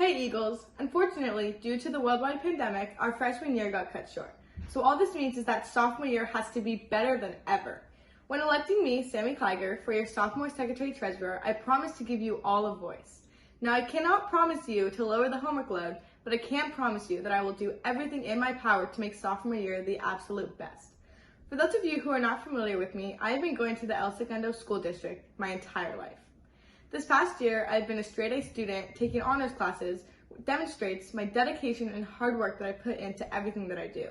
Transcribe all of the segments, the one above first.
Hey Eagles! Unfortunately, due to the worldwide pandemic, our freshman year got cut short. So all this means is that sophomore year has to be better than ever. When electing me, Sammie Kleiger, for your sophomore secretary-treasurer, I promised to give you all a voice. Now I cannot promise you to lower the homework load, but I can promise you that I will do everything in my power to make sophomore year the absolute best. For those of you who are not familiar with me, I have been going to the El Segundo School District my entire life. This past year, I've been a straight-A student taking honors classes, which demonstrates my dedication and hard work that I put into everything that I do.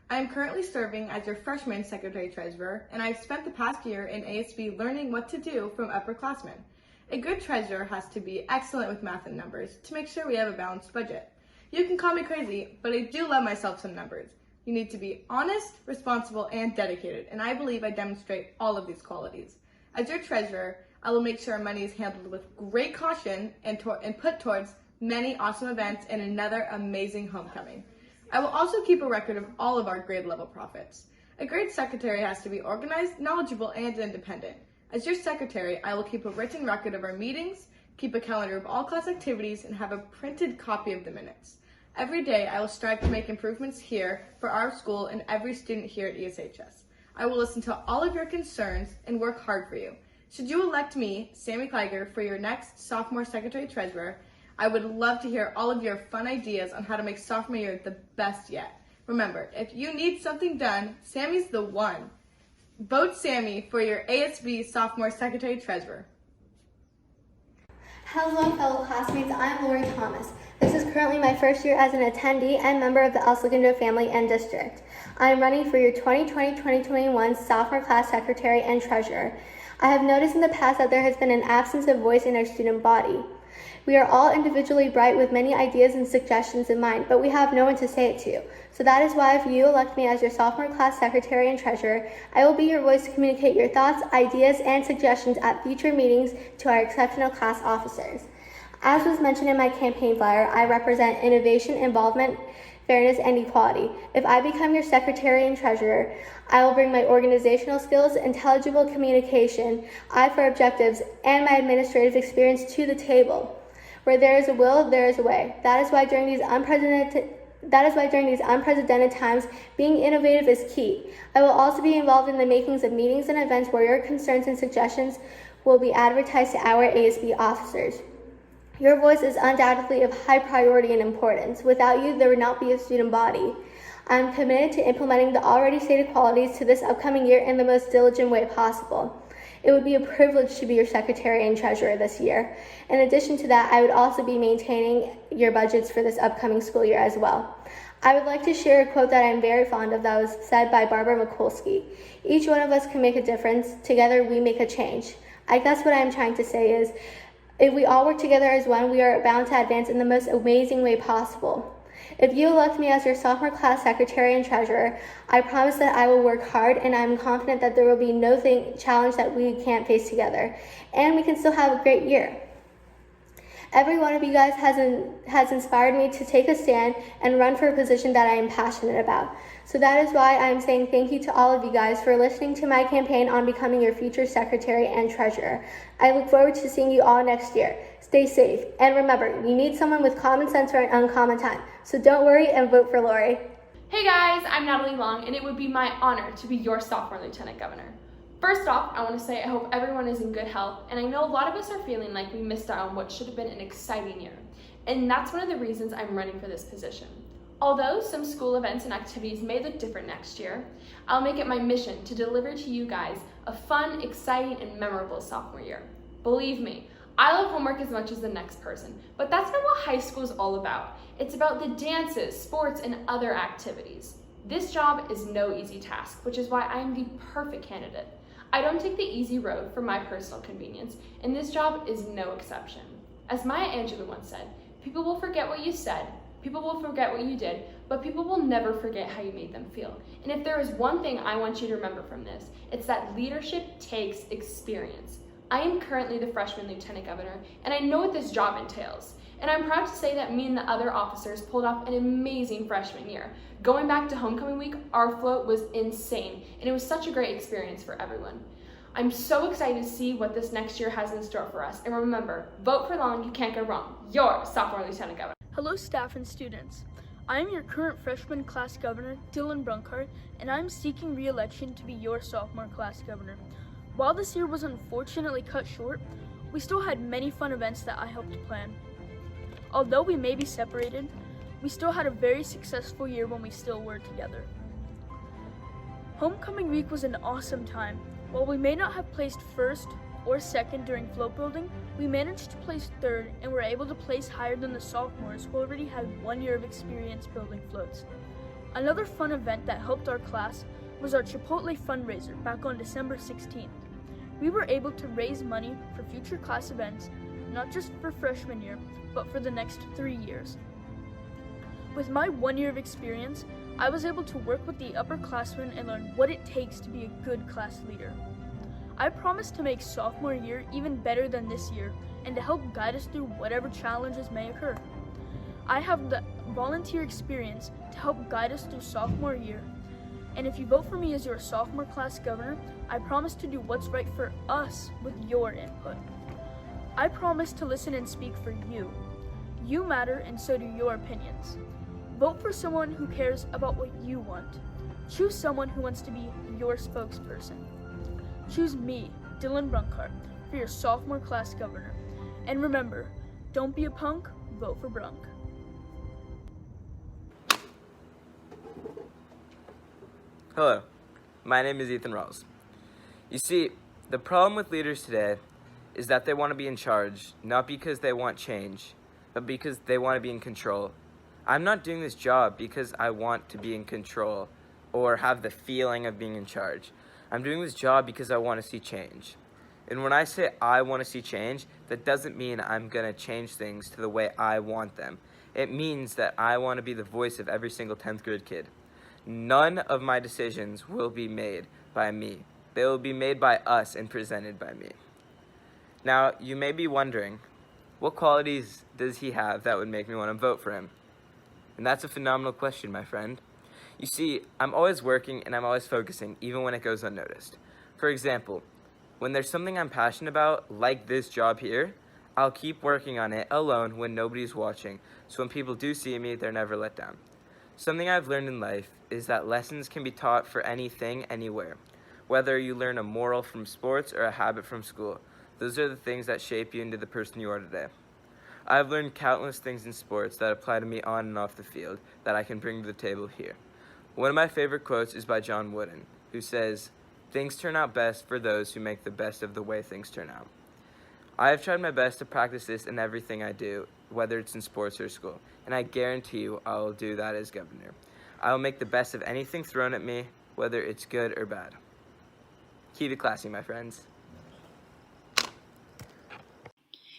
I am currently serving as your freshman secretary-treasurer, and I've spent the past year in ASB learning what to do from upperclassmen. A good treasurer has to be excellent with math and numbers to make sure we have a balanced budget. You can call me crazy, but I do love myself some numbers. You need to be honest, responsible, and dedicated, and I believe I demonstrate all of these qualities. As your treasurer, I will make sure our money is handled with great caution and put towards many awesome events and another amazing homecoming. I will also keep a record of all of our grade level profits. A great secretary has to be organized, knowledgeable, and independent. As your secretary, I will keep a written record of our meetings, keep a calendar of all class activities, and have a printed copy of the minutes. Every day, I will strive to make improvements here for our school and every student here at ESHS. I will listen to all of your concerns and work hard for you. Should you elect me, Sammie Kleiger, for your next sophomore secretary-treasurer, I would love to hear all of your fun ideas on how to make sophomore year the best yet. Remember, if you need something done, Sammie's the one. Vote Sammie for your ASB sophomore secretary-treasurer. Hello, fellow classmates. I'm Lori Thomas. This is currently my first year as an attendee and member of the El Segundo family and district. I am running for your 2020-2021 sophomore class secretary and treasurer. I have noticed in the past that there has been an absence of voice in our student body. We are all individually bright with many ideas and suggestions in mind, but we have no one to say it to. So that is why if you elect me as your sophomore class secretary and treasurer, I will be your voice to communicate your thoughts, ideas, and suggestions at future meetings to our exceptional class officers. As was mentioned in my campaign flyer, I represent innovation, involvement, fairness, and equality. If I become your secretary and treasurer, I will bring my organizational skills, intelligible communication, eye for objectives, and my administrative experience to the table. Where there is a will, there is a way. That is why during these unprecedented times, being innovative is key. I will also be involved in the makings of meetings and events where your concerns and suggestions will be advertised to our ASB officers. Your voice is undoubtedly of high priority and importance. Without you, there would not be a student body. I am committed to implementing the already stated qualities to this upcoming year in the most diligent way possible. It would be a privilege to be your secretary and treasurer this year. In addition to that, I would also be maintaining your budgets for this upcoming school year as well. I would like to share a quote that I'm very fond of that was said by Barbara Mikulski. Each one of us can make a difference. Together, we make a change. I guess what I'm trying to say is, if we all work together as one, we are bound to advance in the most amazing way possible. If you elect me as your sophomore class secretary and treasurer, I promise that I will work hard, and I'm confident that there will be no challenge that we can't face together, and we can still have a great year. Every one of you guys has inspired me to take a stand and run for a position that I am passionate about. So that is why I'm saying thank you to all of you guys for listening to my campaign on becoming your future secretary and treasurer. I look forward to seeing you all next year. Stay safe. And remember, you need someone with common sense for an uncommon time. So don't worry and vote for Lori. Hey guys, I'm Natalie Long, and it would be my honor to be your sophomore lieutenant governor. First off, I want to say I hope everyone is in good health, and I know a lot of us are feeling like we missed out on what should have been an exciting year. And that's one of the reasons I'm running for this position. Although some school events and activities may look different next year, I'll make it my mission to deliver to you guys a fun, exciting, and memorable sophomore year. Believe me, I love homework as much as the next person, but that's not what high school is all about. It's about the dances, sports, and other activities. This job is no easy task, which is why I am the perfect candidate. I don't take the easy road for my personal convenience, and this job is no exception. As Maya Angelou once said, people will forget what you said, people will forget what you did, but people will never forget how you made them feel. And if there is one thing I want you to remember from this, it's that leadership takes experience. I am currently the freshman lieutenant governor, and I know what this job entails. And I'm proud to say that me and the other officers pulled off an amazing freshman year. Going back to homecoming week, our float was insane, and it was such a great experience for everyone. I'm so excited to see what this next year has in store for us. And remember, vote for Long, you can't go wrong. Your sophomore lieutenant governor. Hello staff and students. I am your current freshman class governor, Dylan Brunkart, and I am seeking re-election to be your sophomore class governor. While this year was unfortunately cut short, we still had many fun events that I helped plan. Although we may be separated, we still had a very successful year when we still were together. Homecoming week was an awesome time. While we may not have placed first or second during float building, we managed to place third and were able to place higher than the sophomores who already had 1 year of experience building floats. Another fun event that helped our class was our Chipotle fundraiser back on December 16th. We were able to raise money for future class events, not just for freshman year, but for the next 3 years. With my 1 year of experience, I was able to work with the upperclassmen and learn what it takes to be a good class leader. I promise to make sophomore year even better than this year and to help guide us through whatever challenges may occur. I have the volunteer experience to help guide us through sophomore year. And if you vote for me as your sophomore class governor, I promise to do what's right for us with your input. I promise to listen and speak for you. You matter and so do your opinions. Vote for someone who cares about what you want. Choose someone who wants to be your spokesperson. Choose me, Dylan Brunkart, for your sophomore class governor. And remember, don't be a punk, vote for Brunk. Hello, my name is Ethan Ralls. You see, the problem with leaders today is that they want to be in charge, not because they want change, but because they want to be in control. I'm not doing this job because I want to be in control or have the feeling of being in charge. I'm doing this job because I want to see change. And when I say I want to see change, that doesn't mean I'm going to change things to the way I want them. It means that I want to be the voice of every single 10th grade kid. None of my decisions will be made by me. They will be made by us and presented by me. Now, you may be wondering, what qualities does he have that would make me want to vote for him? And that's a phenomenal question, my friend. You see, I'm always working and I'm always focusing, even when it goes unnoticed. For example, when there's something I'm passionate about, like this job here, I'll keep working on it alone when nobody's watching, so when people do see me, they're never let down. Something I've learned in life is that lessons can be taught for anything, anywhere. Whether you learn a moral from sports or a habit from school, those are the things that shape you into the person you are today. I've learned countless things in sports that apply to me on and off the field that I can bring to the table here. One of my favorite quotes is by John Wooden, who says, "Things turn out best for those who make the best of the way things turn out." I have tried my best to practice this in everything I do, whether it's in sports or school, and I guarantee you I will do that as governor. I will make the best of anything thrown at me, whether it's good or bad. Keep it classy, my friends.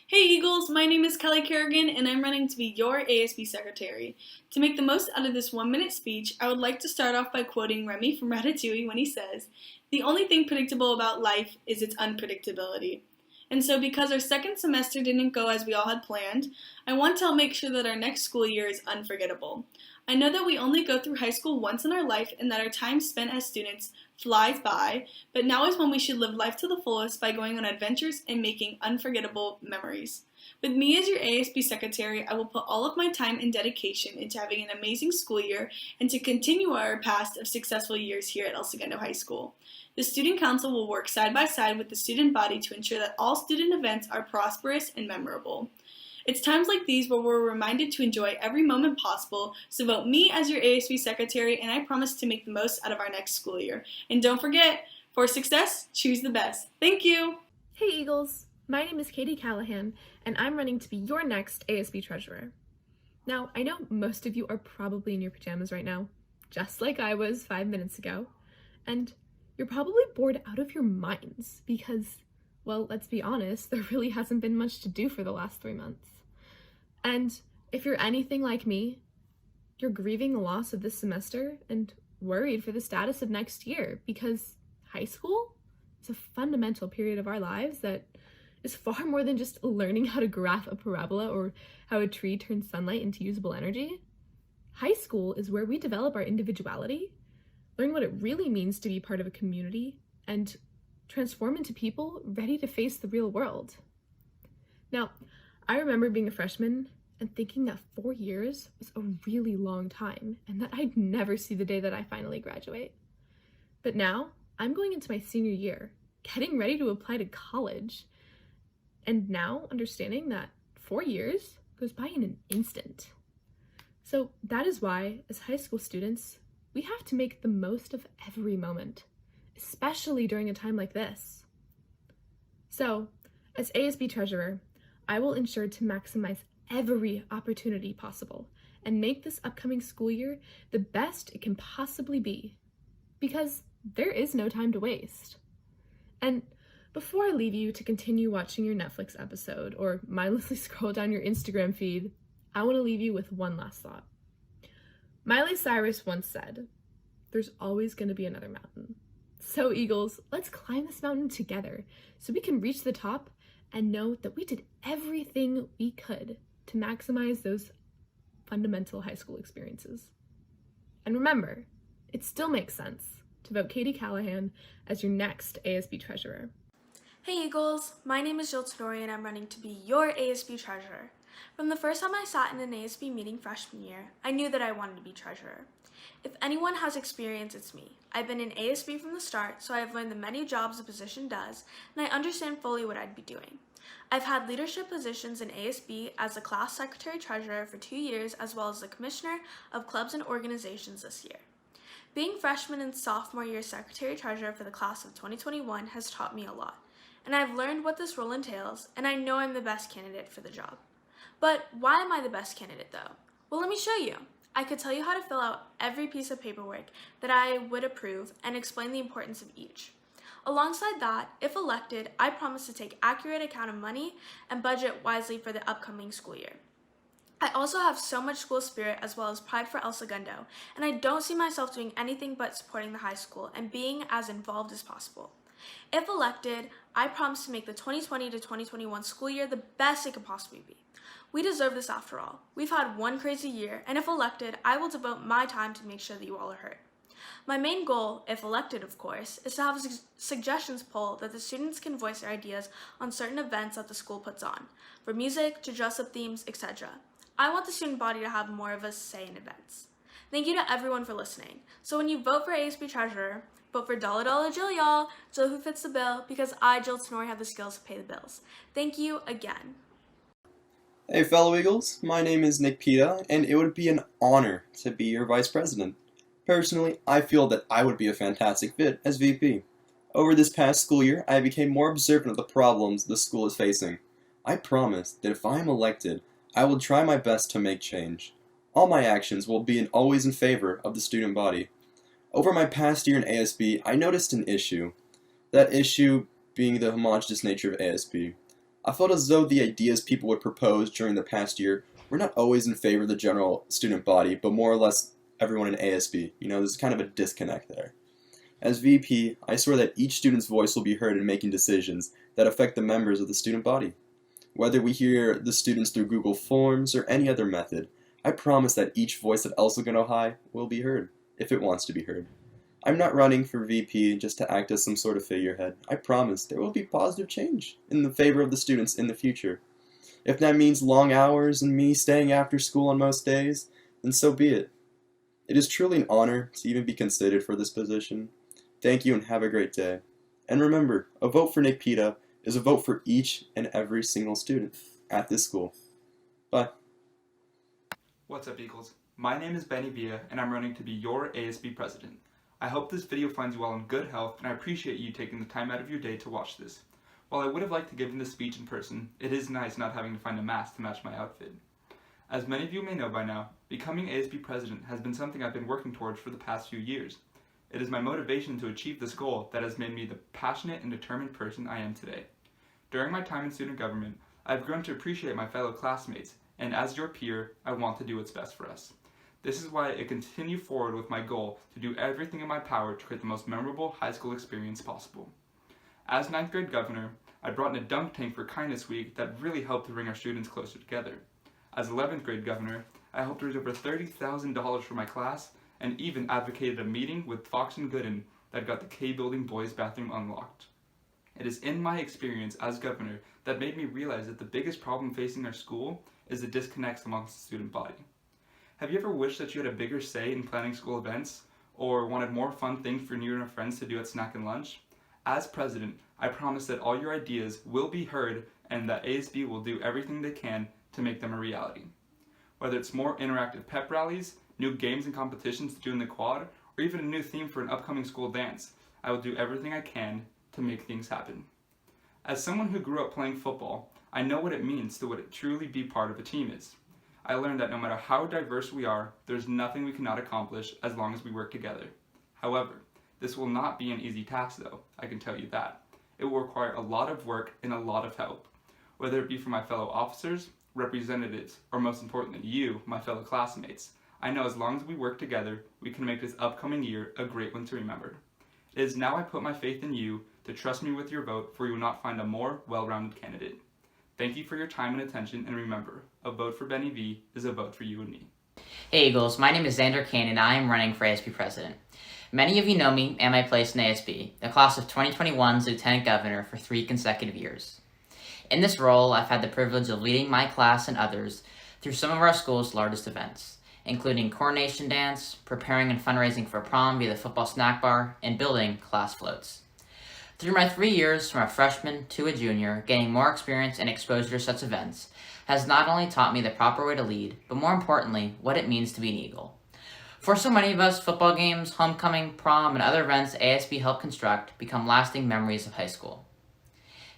Hey Eagles, my name is Carignan and I'm running to be your ASB secretary. To make the most out of this 1-minute speech, I would like to start off by quoting Remy from Ratatouille when he says, "The only thing predictable about life is its unpredictability." And so because our second semester didn't go as we all had planned, I want to make sure that our next school year is unforgettable. I know that we only go through high school once in our life and that our time spent as students flies by, but now is when we should live life to the fullest by going on adventures and making unforgettable memories. With me as your ASB secretary, I will put all of my time and dedication into having an amazing school year and to continue our past of successful years here at El Segundo High School. The Student Council will work side by side with the student body to ensure that all student events are prosperous and memorable. It's times like these where we're reminded to enjoy every moment possible, so vote me as your ASB secretary and I promise to make the most out of our next school year. And don't forget, for success, choose the best. Thank you! Hey Eagles, my name is Katie Callahan and I'm running to be your next ASB treasurer. Now, I know most of you are probably in your pajamas right now, just like I was 5 minutes ago, and you're probably bored out of your minds because, well, let's be honest, there really hasn't been much to do for the last 3 months. And if you're anything like me, you're grieving the loss of this semester and worried for the status of next year because high school is a fundamental period of our lives that is far more than just learning how to graph a parabola or how a tree turns sunlight into usable energy. High school is where we develop our individuality, learn what it really means to be part of a community, and transform into people ready to face the real world. Now, I remember being a freshman and thinking that 4 years was a really long time and that I'd never see the day that I finally graduate. But now, I'm going into my senior year, getting ready to apply to college, and now understanding that 4 years goes by in an instant. So that is why, as high school students, we have to make the most of every moment, especially during a time like this. So, as ASB treasurer, I will ensure to maximize every opportunity possible and make this upcoming school year the best it can possibly be, because there is no time to waste. And before I leave you to continue watching your Netflix episode or mindlessly scroll down your Instagram feed, I want to leave you with one last thought. Miley Cyrus once said, "There's always going to be another mountain." So Eagles, let's climb this mountain together so we can reach the top and know that we did everything we could to maximize those fundamental high school experiences. And remember, it still makes sense to vote Katie Callahan as your next ASB treasurer. Hey Eagles, my name is Tanori and I'm running to be your ASB treasurer. From the first time I sat in an ASB meeting freshman year, I knew that I wanted to be treasurer. If anyone has experience, it's me. I've been in ASB from the start, so I've learned the many jobs a position does, and I understand fully what I'd be doing. I've had leadership positions in ASB as the class secretary-treasurer for 2 years, as well as the commissioner of clubs and organizations this year. Being freshman and sophomore year secretary-treasurer for the class of 2021 has taught me a lot, and I've learned what this role entails, and I know I'm the best candidate for the job. But why am I the best candidate though? Well, let me show you. I could tell you how to fill out every piece of paperwork that I would approve and explain the importance of each. Alongside that, if elected, I promise to take accurate account of money and budget wisely for the upcoming school year. I also have so much school spirit as well as pride for El Segundo, and I don't see myself doing anything but supporting the high school and being as involved as possible. If elected, I promise to make the 2020 to 2021 school year the best it could possibly be. We deserve this after all. We've had one crazy year, and if elected, I will devote my time to make sure that you all are heard. My main goal, if elected of course, is to have a suggestions poll that the students can voice their ideas on certain events that the school puts on, from music to dress-up themes, etc. I want the student body to have more of a say in events. Thank you to everyone for listening. So when you vote for ASB treasurer, vote for Dollar Dollar Jill, y'all, Jill who fits the bill, because I, Jill Tanori, have the skills to pay the bills. Thank you again. Hey fellow Eagles, my name is Nick Pita, and it would be an honor to be your Vice President. Personally, I feel that I would be a fantastic fit as VP. Over this past school year, I became more observant of the problems the school is facing. I promise that if I am elected, I will try my best to make change. All my actions will be always in favor of the student body. Over my past year in ASB, I noticed an issue. That issue being the homogeneous nature of ASB. I felt as though the ideas people would propose during the past year were not always in favor of the general student body, but more or less everyone in ASB. There's kind of a disconnect there. As VP, I swear that each student's voice will be heard in making decisions that affect the members of the student body. Whether we hear the students through Google Forms or any other method, I promise that each voice at El Segundo High will be heard, if it wants to be heard. I'm not running for VP just to act as some sort of figurehead. I promise there will be positive change in the favor of the students in the future. If that means long hours and me staying after school on most days, then so be it. It is truly an honor to even be considered for this position. Thank you and have a great day. And remember, a vote for Nick Pita is a vote for each and every single student at this school. Bye. What's up, Eagles? My name is Benny Villa, and I'm running to be your ASB president. I hope this video finds you all in good health, and I appreciate you taking the time out of your day to watch this. While I would have liked to give this speech in person, it is nice not having to find a mask to match my outfit. As many of you may know by now, becoming ASB president has been something I've been working towards for the past few years. It is my motivation to achieve this goal that has made me the passionate and determined person I am today. During my time in student government, I've grown to appreciate my fellow classmates, and as your peer, I want to do what's best for us. This is why I continue forward with my goal to do everything in my power to create the most memorable high school experience possible. As 9th grade governor, I brought in a dunk tank for Kindness Week that really helped to bring our students closer together. As 11th grade governor, I helped raise over $30,000 for my class and even advocated a meeting with Fox and Gooden that got the K Building boys bathroom unlocked. It is in my experience as governor that made me realize that the biggest problem facing our school is the disconnects amongst the student body. Have you ever wished that you had a bigger say in planning school events, or wanted more fun things for you and your friends to do at snack and lunch? As president, I promise that all your ideas will be heard and that ASB will do everything they can to make them a reality. Whether it's more interactive pep rallies, new games and competitions to do in the quad, or even a new theme for an upcoming school dance, I will do everything I can to make things happen. As someone who grew up playing football, I know what it means to truly be part of a team is. I learned that no matter how diverse we are, there's nothing we cannot accomplish as long as we work together. However, this will not be an easy task though, I can tell you that. It will require a lot of work and a lot of help, whether it be from my fellow officers, representatives, or most importantly you, my fellow classmates. I know as long as we work together, we can make this upcoming year a great one to remember. It is now I put my faith in you to trust me with your vote, for you will not find a more well-rounded candidate. Thank you for your time and attention, and remember, a vote for Benny V is a vote for you and me. Hey Eagles, my name is Xander, Kane, and I am running for ASB President. Many of you know me and my place in ASB, the class of 2021's Lieutenant Governor for 3 consecutive years. In this role, I've had the privilege of leading my class and others through some of our school's largest events, including coronation dance, preparing and fundraising for prom via the football snack bar, and building class floats. Through my 3 years from a freshman to a junior, gaining more experience and exposure to such events has not only taught me the proper way to lead, but more importantly, what it means to be an Eagle. For so many of us, football games, homecoming, prom, and other events ASB helped construct become lasting memories of high school.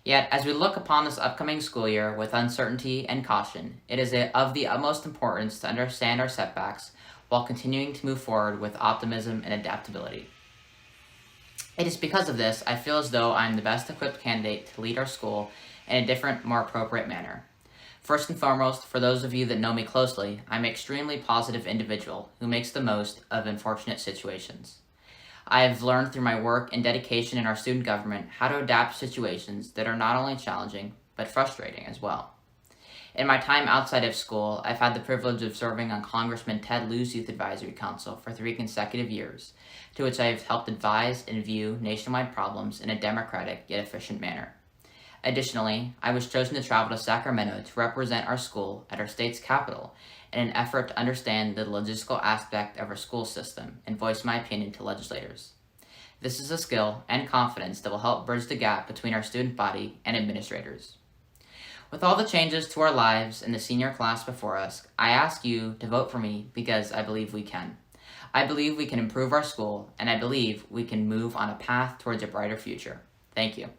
Yet, as we look upon this upcoming school year with uncertainty and caution, it is of the utmost importance to understand our setbacks while continuing to move forward with optimism and adaptability. It is because of this I feel as though I am the best equipped candidate to lead our school in a different, more appropriate manner. First and foremost, for those of you that know me closely, I'm an extremely positive individual who makes the most of unfortunate situations. I have learned through my work and dedication in our student government how to adapt to situations that are not only challenging, but frustrating as well. In my time outside of school, I've had the privilege of serving on Congressman Ted Lieu's Youth Advisory Council for 3 consecutive years, to which I have helped advise and view nationwide problems in a democratic yet efficient manner. Additionally, I was chosen to travel to Sacramento to represent our school at our state's capital in an effort to understand the logistical aspect of our school system and voice my opinion to legislators. This is a skill and confidence that will help bridge the gap between our student body and administrators. With all the changes to our lives and the senior class before us, I ask you to vote for me because I believe we can. I believe we can improve our school, and I believe we can move on a path towards a brighter future. Thank you.